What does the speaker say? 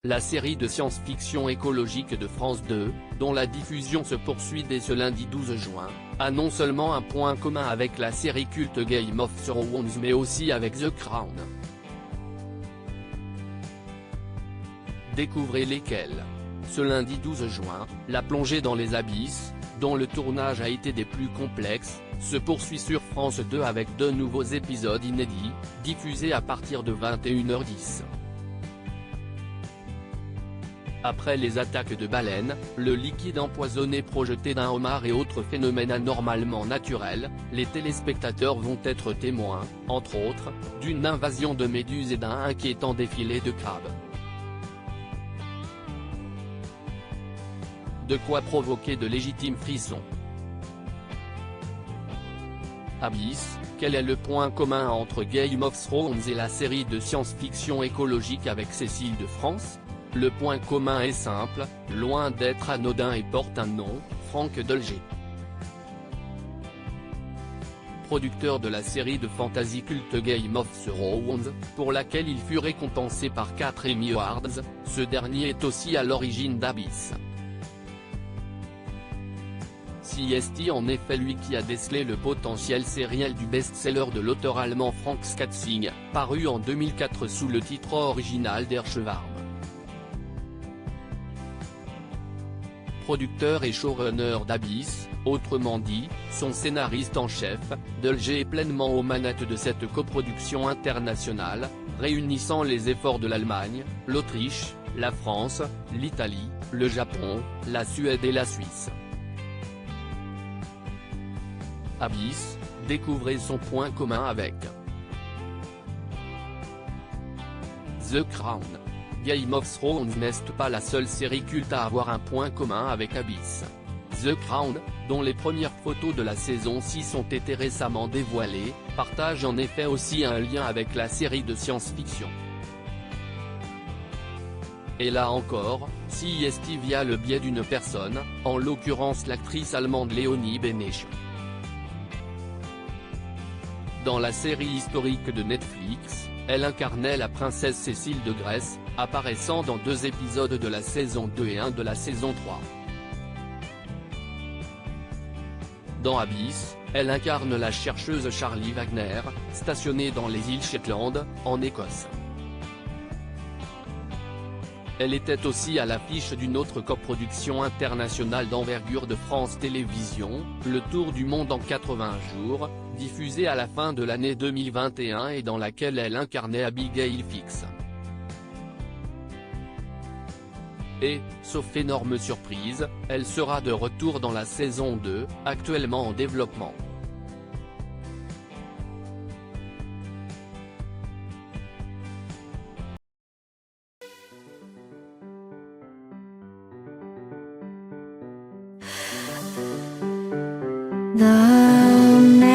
la série de science-fiction écologique de France 2, dont la diffusion se poursuit dès ce lundi 12 juin, a non seulement un point commun avec la série culte Game of Thrones mais aussi avec The Crown. Découvrez lesquels. Ce lundi 12 juin, la plongée dans les abysses, dont le tournage a été des plus complexes, se poursuit sur France 2 avec 2 nouveaux épisodes inédits, diffusés à partir de 21h10. Après les attaques de baleines, le liquide empoisonné projeté d'un homard et autres phénomènes anormalement naturels, les téléspectateurs vont être témoins, entre autres, d'une invasion de méduses et d'un inquiétant défilé de crabes. De quoi provoquer de légitimes frissons. Abyss, quel est le point commun entre Game of Thrones et la série de science-fiction écologique avec Cécile de France? Le point commun est simple, loin d'être anodin et porte un nom, Franck Dolger. Producteur de la série de fantasy culte Game of Thrones, pour laquelle il fut récompensé par 4 Emmy Awards, ce dernier est aussi à l'origine d'Abyss. C'est en effet lui qui a décelé le potentiel sériel du best-seller de l'auteur allemand Frank Schatzing, paru en 2004 sous le titre original Der Schwarm. Producteur et showrunner d'Abyss, autrement dit, son scénariste en chef, Dolger est pleinement aux manettes de cette coproduction internationale, réunissant les efforts de l'Allemagne, l'Autriche, la France, l'Italie, le Japon, la Suède et la Suisse. Abyss, découvrez son point commun avec The Crown. Game of Thrones n'est pas la seule série culte à avoir un point commun avec Abyss. The Crown, dont les premières photos de la saison 6 ont été récemment dévoilées, partage en effet aussi un lien avec la série de science-fiction. Et là encore, c'est via le biais d'une personne, en l'occurrence l'actrice allemande Léonie Benech. Dans la série historique de Netflix, elle incarnait la princesse Cécile de Grèce, apparaissant dans 2 épisodes de la saison 2 et 1 de la saison 3. Dans Abyss, elle incarne la chercheuse Charlie Wagner, stationnée dans les îles Shetland, en Écosse. Elle était aussi à l'affiche d'une autre coproduction internationale d'envergure de France Télévisions, Le Tour du monde en 80 jours, diffusée à la fin de l'année 2021 et dans laquelle elle incarnait Abigail Fix. Et, sauf énorme surprise, elle sera de retour dans la saison 2, actuellement en développement. The